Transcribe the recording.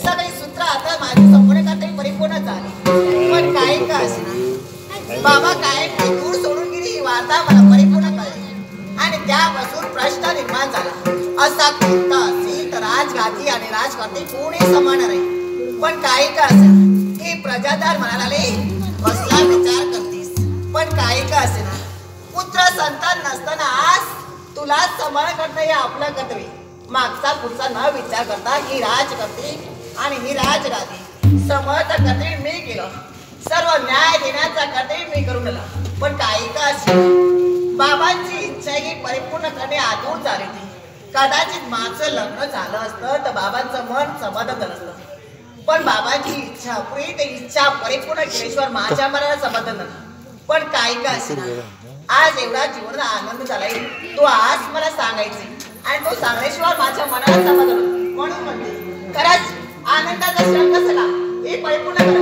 सगळी सूत्र आता माझी संपूर्ण खात्री परिपूर्ण झाली. पण काही का असेना बाबा काय दूर सोडून गेली ही वार्ता मला परिपूर्ण कळली आणि त्यापासून प्रश्न निर्माण झाला. असा कोणता सीत राजघाती आणि राजकर्ते कोणी समान नाही. पण काही का असेना ही प्रजादार म्हणाले कसला विचार करतीस. पण काही का असेना पुत्र संतान नसताना आज तुला सांभाळ करणं हे आपलं कर्तव्य. मागचा पुढचा न विचार करता ही राज करते आणि ही राजगादी समर्थ कर्तव्य मी केलं. सर्व न्याय देण्याचा कर्तव्य मी करून दिला. पण काही का असेना बाबांची इच्छा ही परिपूर्ण करणे आतूर झाली होती. कदाचित माझं लग्न झालं असतं तर बाबांचं मन समाधान झालं असतं. पण बाबांची इच्छा पुरी ते इच्छा परिपूर्ण केल्याशिवाय माझ्या मनाला समाधान झालं. पण काही का असेना आज एवढा जीवनाचा आनंद झालाय तो आज मला सांगायचे आणि तो सांगण्याशिवाय माझ्या मनाला समाधान. म्हणून म्हणते खरंच आनंदाचा क्षण कसला हे परिपूर्ण करा.